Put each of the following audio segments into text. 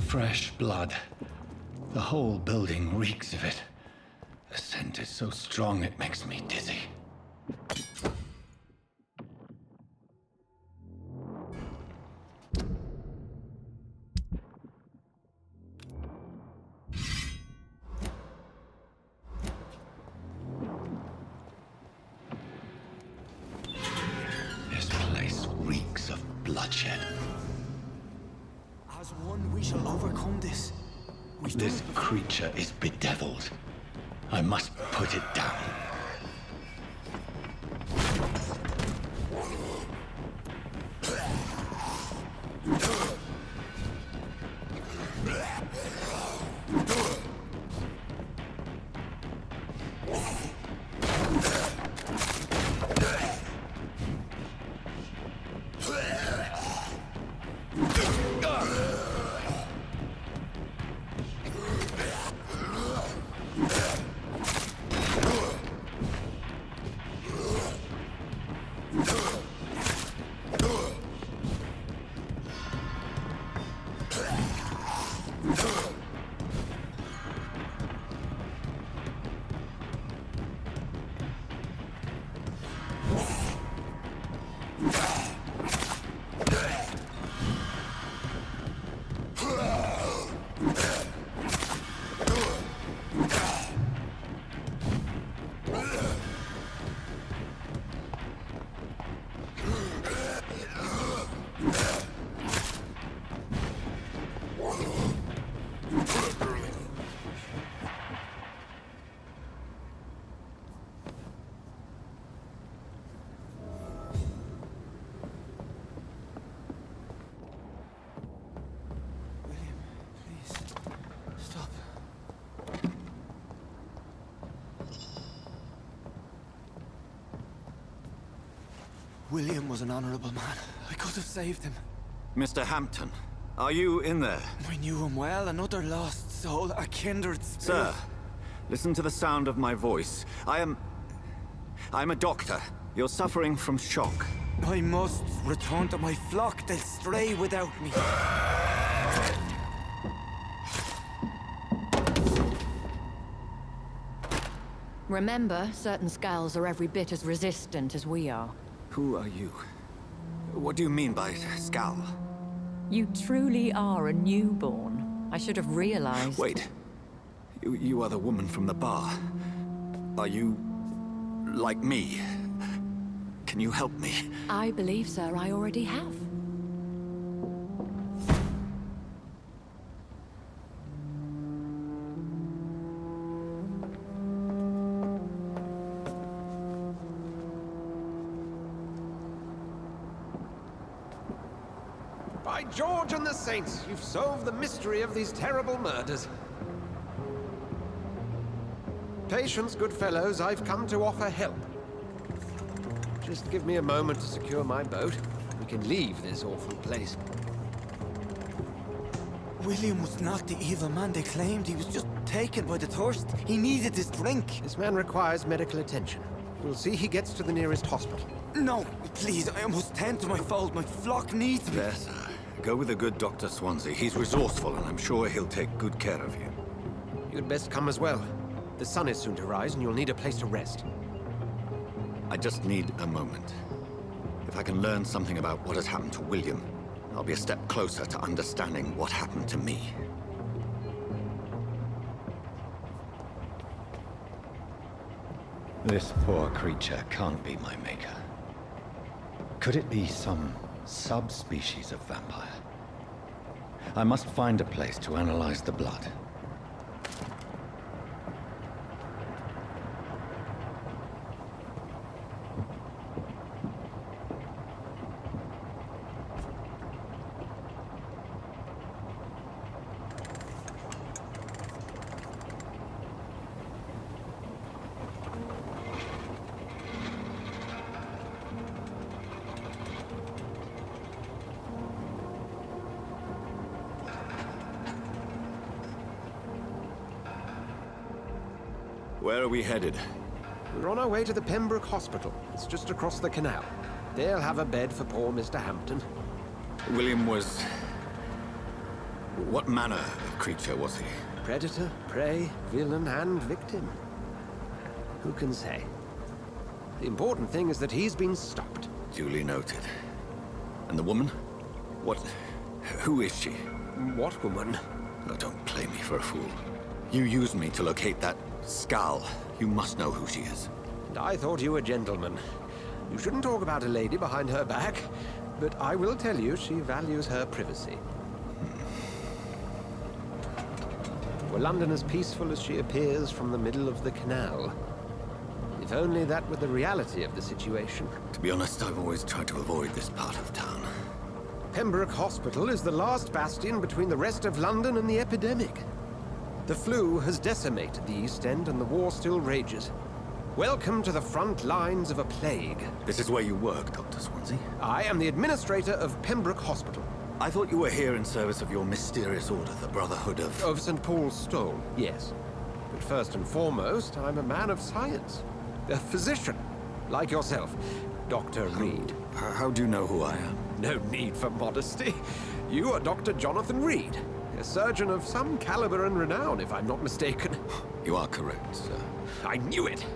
Fresh blood. The whole building reeks of it. The scent is so strong it makes me dizzy. This place reeks of bloodshed. As one, we shall overcome this. This creature is bedeviled. I must put it down. William was an honorable man. I could have saved him. Mr. Hampton, are you in there? I knew him well, another lost soul, a kindred spirit. Sir, listen to the sound of my voice. I'm a doctor. You're suffering from shock. I must return to my flock. They'll stray without me. Remember, certain skulls are every bit as resistant as we are. Who are you? What do you mean by Skal? You truly are a newborn. I should have realized. Wait. You are the woman from the bar. Are you... like me? Can you help me? I believe, sir, I already have. By George and the Saints, you've solved the mystery of these terrible murders. Patience, good fellows, I've come to offer help. Just give me a moment to secure my boat. We can leave this awful place. William was not the evil man they claimed. He was just taken by the thirst. He needed this drink. This man requires medical attention. We'll see he gets to the nearest hospital. No, please, I must tend to my fold. My flock needs me. Yes, sir. Go with the good Dr. Swansea. He's resourceful, and I'm sure he'll take good care of you. You'd best come as well. The sun is soon to rise, and you'll need a place to rest. I just need a moment. If I can learn something about what has happened to William, I'll be a step closer to understanding what happened to me. This poor creature can't be my maker. Could it be some subspecies of vampire? I must find a place to analyze the blood. Where are we headed? We're on our way to the Pembroke Hospital. It's just across the canal. They'll have a bed for poor Mr. Hampton. William was... What manner of creature was he? Predator, prey, villain, and victim. Who can say? The important thing is that he's been stopped. Duly noted. And the woman? What... who is she? What woman? Oh, don't play me for a fool. You used me to locate that skull. You must know who she is. And I thought you a gentleman. You shouldn't talk about a lady behind her back, but I will tell you she values her privacy. Were London as peaceful as she appears from the middle of the canal? If only that were the reality of the situation. To be honest, I've always tried to avoid this part of town. Pembroke Hospital is the last bastion between the rest of London and the epidemic. The flu has decimated the East End and the war still rages. Welcome to the front lines of a plague. This is where you work, Dr. Swansea? I am the administrator of Pembroke Hospital. I thought you were here in service of your mysterious order, the Brotherhood of... Of St. Paul's Stole, yes. But first and foremost, I'm a man of science. A physician, like yourself, Dr. Reed. How do you know who I am? No need for modesty. You are Dr. Jonathan Reed, a surgeon of some caliber and renown, if I'm not mistaken. You are correct, sir. I knew it!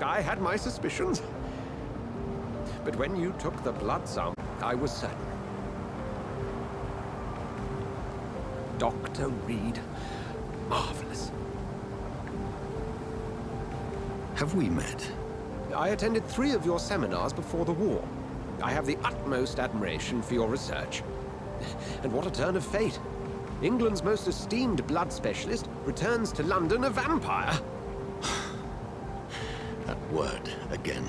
I had my suspicions. But when you took the blood sample, I was certain. Dr. Reed. Marvelous. Have we met? I attended 3 of your seminars before the war. I have the utmost admiration for your research. And what a turn of fate. England's most esteemed blood specialist returns to London a vampire. That word, again.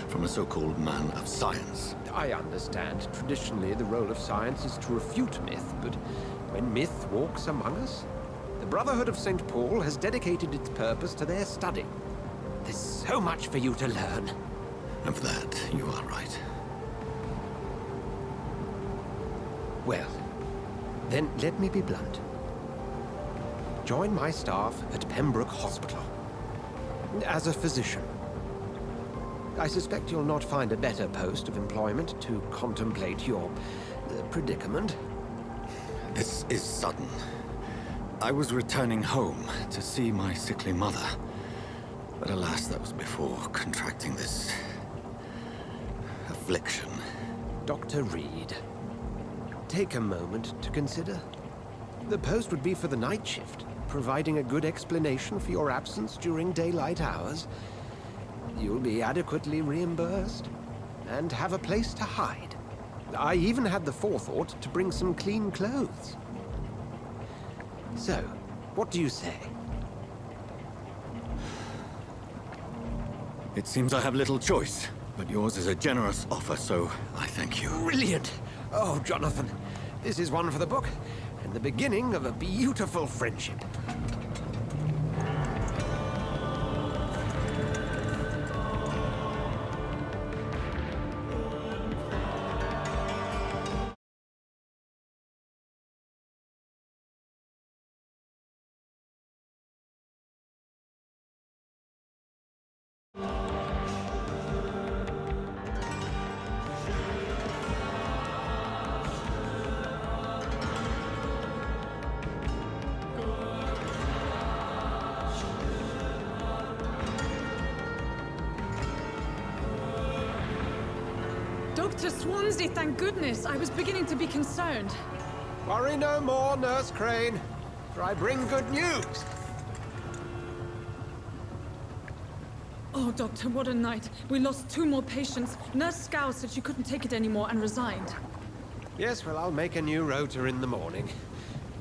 From a so-called man of science. I understand. Traditionally, the role of science is to refute myth, but when myth walks among us, the Brotherhood of St. Paul has dedicated its purpose to their study. There's so much for you to learn. Of that, you are right. Well, then let me be blunt. Join my staff at Pembroke Hospital. As a physician. I suspect you'll not find a better post of employment to contemplate your predicament. This is sudden. I was returning home to see my sickly mother. But alas, that was before contracting this... affliction. Dr. Reed, take a moment to consider. The post would be for the night shift, providing a good explanation for your absence during daylight hours. You'll be adequately reimbursed, and have a place to hide. I even had the forethought to bring some clean clothes. So, what do you say? It seems I have little choice, but yours is a generous offer, so I thank you. Brilliant! Oh, Jonathan, this is one for the book, and the beginning of a beautiful friendship. Dr. Swansea, thank goodness. I was beginning to be concerned. Worry no more, Nurse Crane, for I bring good news. Oh, Doctor, what a night. We lost 2 more patients. Nurse Scow said she couldn't take it anymore and resigned. Yes, well, I'll make a new rota in the morning.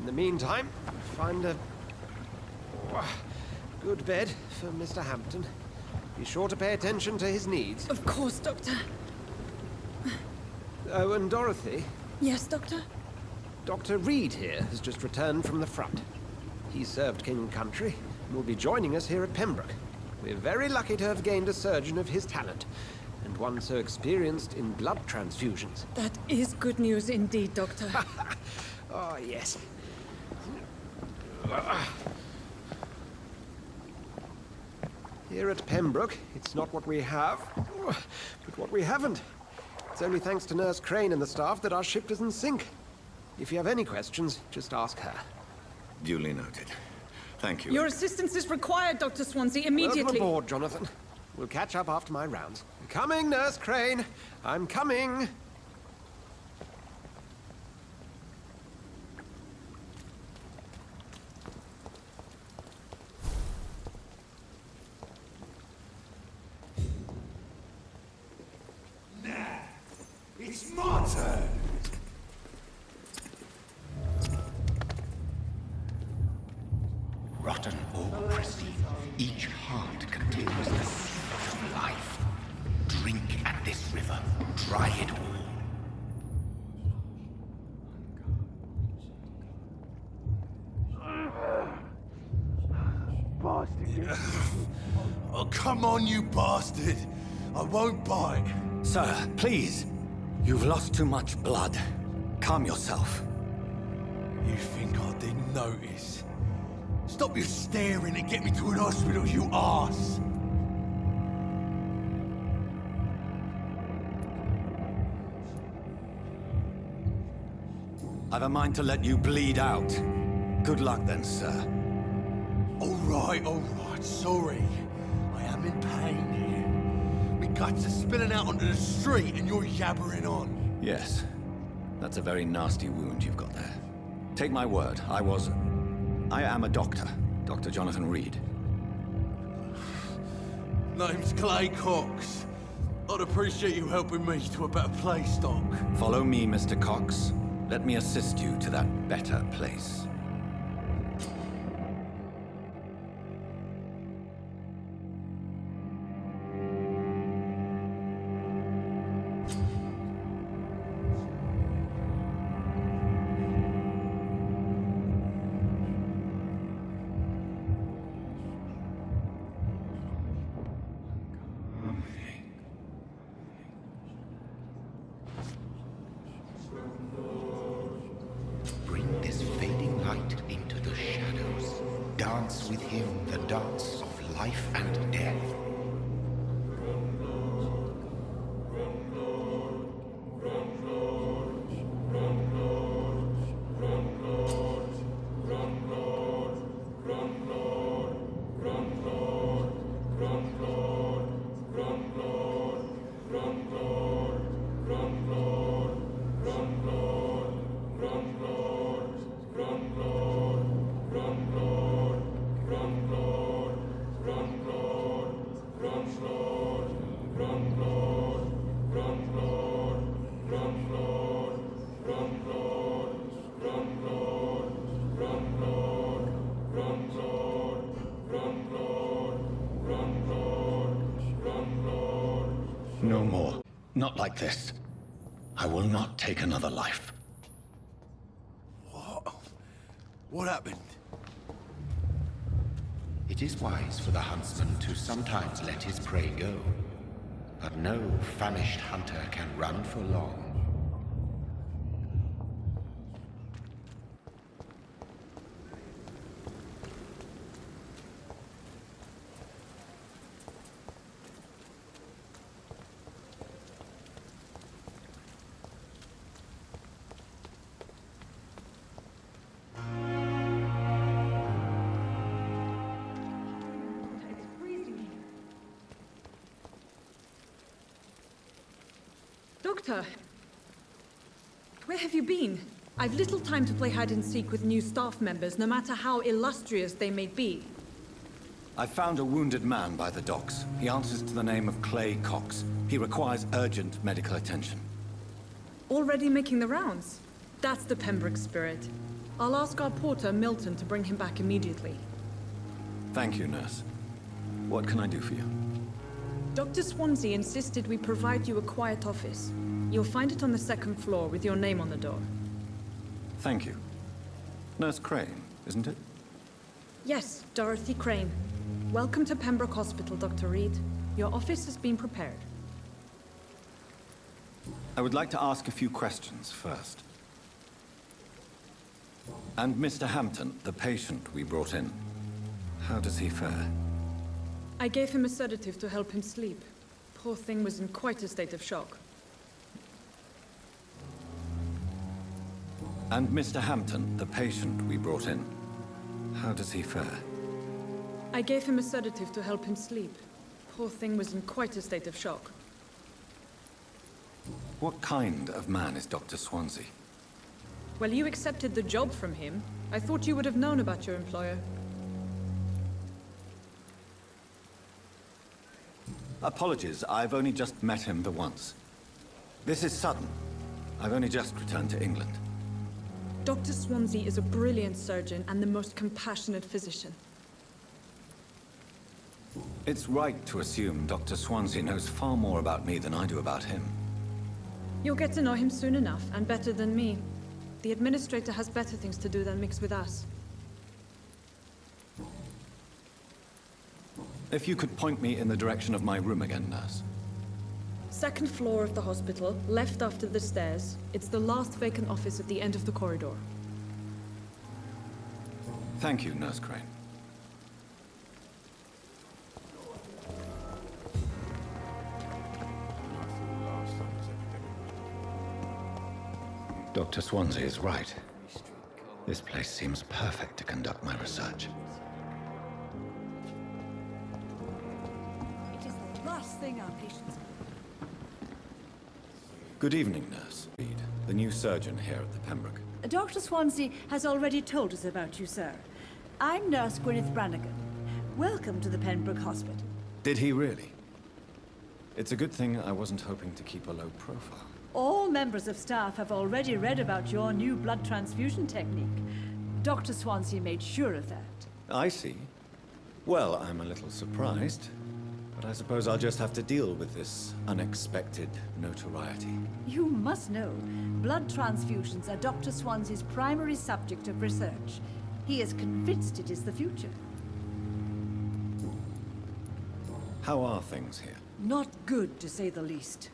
In the meantime, find a good bed for Mr. Hampton. Be sure to pay attention to his needs. Of course, Doctor. Oh, and Dorothy, Yes, Doctor? Dr. Reed here has just returned from the front. He served King and Country and will be joining us here at Pembroke. We're very lucky to have gained a surgeon of his talent, and one so experienced in blood transfusions. That is good news indeed, Doctor. Oh, yes. Here at Pembroke, it's not what we have, but what we haven't. It's only thanks to Nurse Crane and the staff that our ship doesn't sink. If you have any questions, just ask her. Duly noted. Thank you. Your assistance is required, Dr. Swansea, immediately. Welcome aboard, Jonathan. We'll catch up after my rounds. Coming, Nurse Crane. I'm coming. It's my turn! Rotten or pristine, each heart contains the seed of life. Drink at this river, try it all. Oh, come on, you bastard! I won't bite. Sir, please. You've lost too much blood. Calm yourself. You think I didn't notice? Stop your staring and get me to an hospital, you arse! I've a mind to let you bleed out. Good luck then, sir. All right, sorry. I am in pain here. My guts are spilling out onto the street and you're yabbering on. Yes. That's a very nasty wound you've got there. Take my word, I am a doctor. Dr. Jonathan Reed. Name's Clay Cox. I'd appreciate you helping me to a better place, Doc. Follow me, Mr. Cox. Let me assist you to that better place. Bring this fading light into the shadows. Dance with him the dance of life and death. No more. Not like this. I will not take another life. What happened? It is wise for the huntsman to sometimes let his prey go. But no famished hunter can run for long. Doctor! Where have you been? I've little time to play hide-and-seek with new staff members, no matter how illustrious they may be. I found a wounded man by the docks. He answers to the name of Clay Cox. He requires urgent medical attention. Already making the rounds? That's the Pembroke spirit. I'll ask our porter, Milton, to bring him back immediately. Thank you, nurse. What can I do for you? Dr. Swansea insisted we provide you a quiet office. You'll find it on the second floor with your name on the door. Thank you. Nurse Crane, isn't it? Yes, Dorothy Crane. Welcome to Pembroke Hospital, Dr. Reed. Your office has been prepared. I would like to ask a few questions first. And Mr. Hampton, the patient we brought in, how does he fare? I gave him a sedative to help him sleep. Poor thing was in quite a state of shock. And Mr. Hampton, the patient we brought in, how does he fare? I gave him a sedative to help him sleep. Poor thing was in quite a state of shock. What kind of man is Dr. Swansea? Well, you accepted the job from him. I thought you would have known about your employer. Apologies, I've only just met him the once. This is sudden. I've only just returned to England. Dr. Swansea is a brilliant surgeon and the most compassionate physician. It's right to assume Dr. Swansea knows far more about me than I do about him. You'll get to know him soon enough, and better than me. The administrator has better things to do than mix with us. If you could point me in the direction of my room again, nurse. Second floor of the hospital, left after the stairs. It's the last vacant office at the end of the corridor. Thank you, Nurse Crane. Dr. Swansea is right. This place seems perfect to conduct my research. It is the last thing our patients... Good evening, Nurse Reed, the new surgeon here at the Pembroke. Dr. Swansea has already told us about you, sir. I'm Nurse Gwyneth Brannigan. Welcome to the Pembroke Hospital. Did he really? It's a good thing I wasn't hoping to keep a low profile. All members of staff have already read about your new blood transfusion technique. Dr. Swansea made sure of that. I see. Well, I'm a little surprised, but I suppose I'll just have to deal with this unexpected notoriety. You must know, blood transfusions are Dr. Swansea's primary subject of research. He is convinced it is the future. How are things here? Not good, to say the least.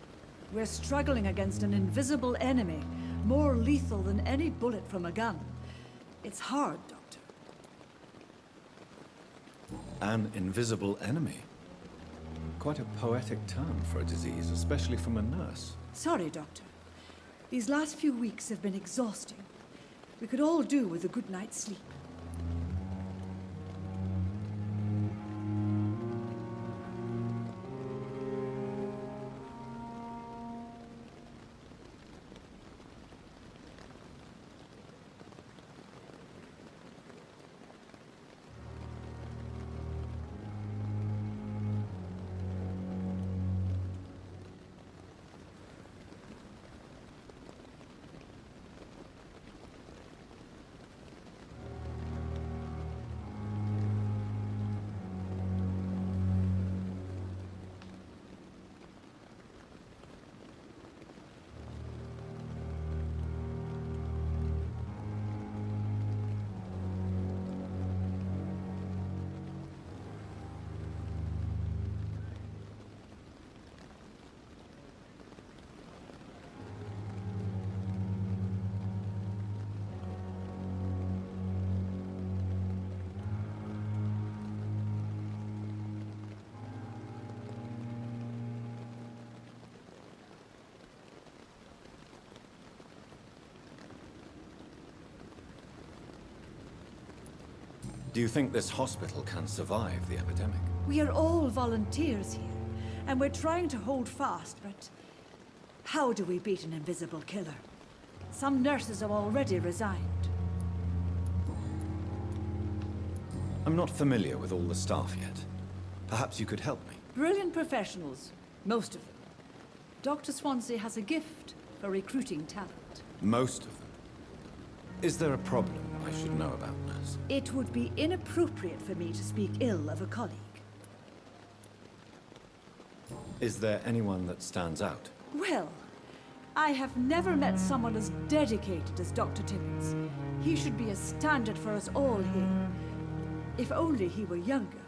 We're struggling against an invisible enemy, more lethal than any bullet from a gun. It's hard, Doctor. An invisible enemy? Quite a poetic term for a disease, especially from a nurse. Sorry, Doctor. These last few weeks have been exhausting. We could all do with a good night's sleep. Do you think this hospital can survive the epidemic? We are all volunteers here, and we're trying to hold fast, but how do we beat an invisible killer? Some nurses have already resigned. I'm not familiar with all the staff yet. Perhaps you could help me. Brilliant professionals, most of them. Dr. Swansea has a gift for recruiting talent. Most of them. Is there a problem I should know about, nurse? It would be inappropriate for me to speak ill of a colleague. Is there anyone that stands out? Well, I have never met someone as dedicated as Dr. Timmins. He should be a standard for us all here. If only he were younger.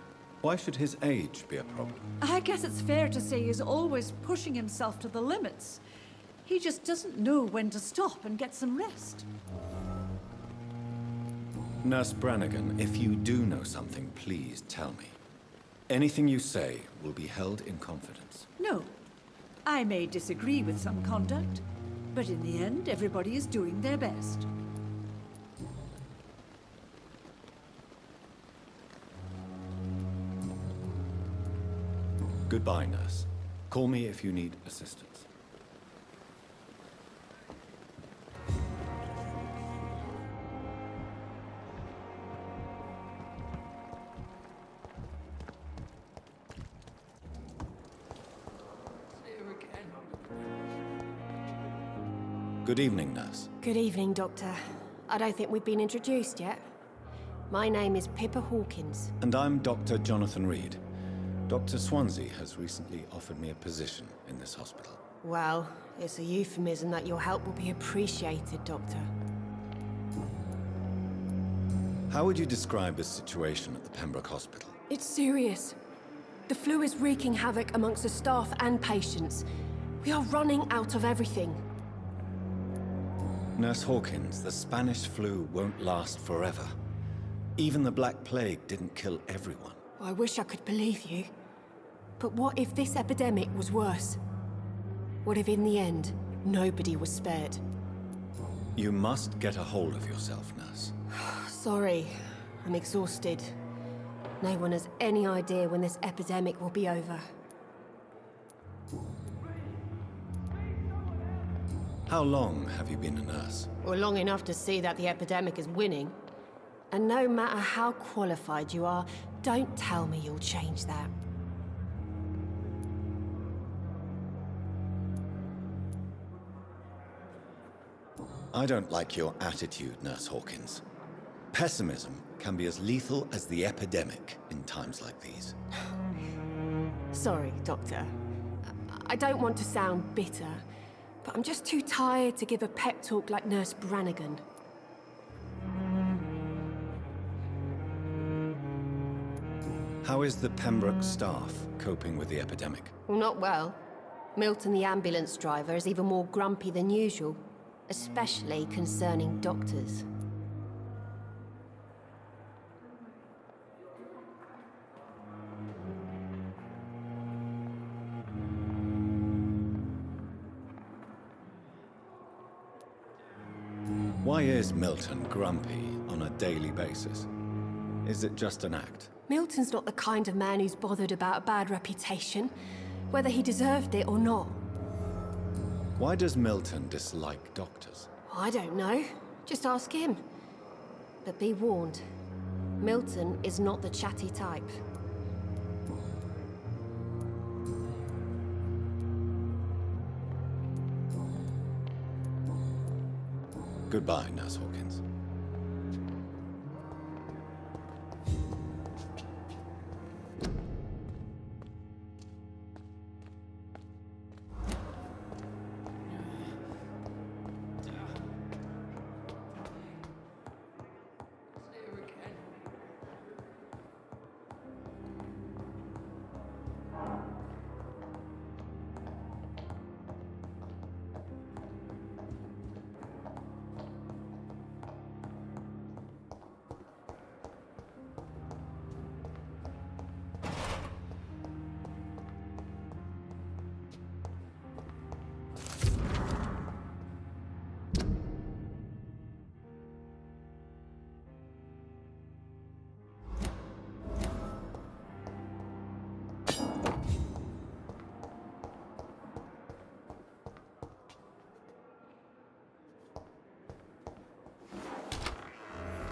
Why should his age be a problem? I guess it's fair to say he's always pushing himself to the limits. He just doesn't know when to stop and get some rest. Nurse Brannigan, if you do know something, please tell me. Anything you say will be held in confidence. No. I may disagree with some conduct, but in the end, everybody is doing their best. Goodbye, nurse. Call me if you need assistance. Good evening, nurse. Good evening, Doctor. I don't think we've been introduced yet. My name is Pippa Hawkins. And I'm Dr. Jonathan Reed. Dr. Swansea has recently offered me a position in this hospital. Well, it's a euphemism that your help will be appreciated, Doctor. How would you describe the situation at the Pembroke Hospital? It's serious. The flu is wreaking havoc amongst the staff and patients. We are running out of everything. Nurse Hawkins, the Spanish flu won't last forever. Even the Black Plague didn't kill everyone. I wish I could believe you. But what if this epidemic was worse? What if in the end, nobody was spared? You must get a hold of yourself, nurse. Sorry, I'm exhausted. No one has any idea when this epidemic will be over. How long have you been a nurse? Well, long enough to see that the epidemic is winning. And no matter how qualified you are, don't tell me you'll change that. I don't like your attitude, Nurse Hawkins. Pessimism can be as lethal as the epidemic in times like these. Sorry, Doctor. I don't want to sound bitter, but I'm just too tired to give a pep talk like Nurse Brannigan. How is the Pembroke staff coping with the epidemic? Well, not well. Milton, the ambulance driver, is even more grumpy than usual, especially concerning doctors. Why is Milton grumpy on a daily basis? Is it just an act? Milton's not the kind of man who's bothered about a bad reputation, whether he deserved it or not. Why does Milton dislike doctors? I don't know. Just ask him. But be warned, Milton is not the chatty type. Goodbye, Nurse Hawkins.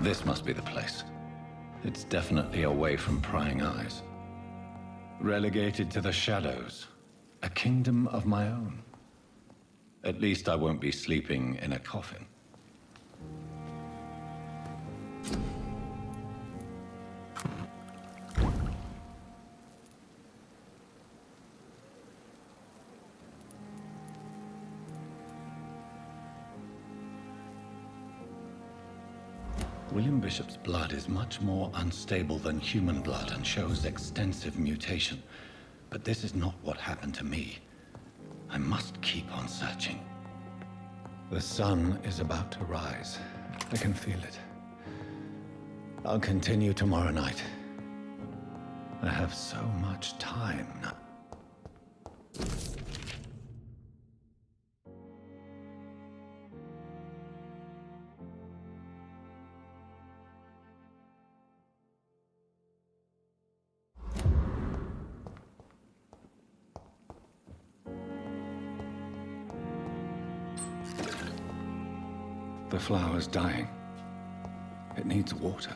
This must be the place. It's definitely away from prying eyes. Relegated to the shadows. A kingdom of my own. At least I won't be sleeping in a coffin. William Bishop's blood is much more unstable than human blood and shows extensive mutation. But this is not what happened to me. I must keep on searching. The sun is about to rise. I can feel it. I'll continue tomorrow night. I have so much time now. The flower's dying. It needs water.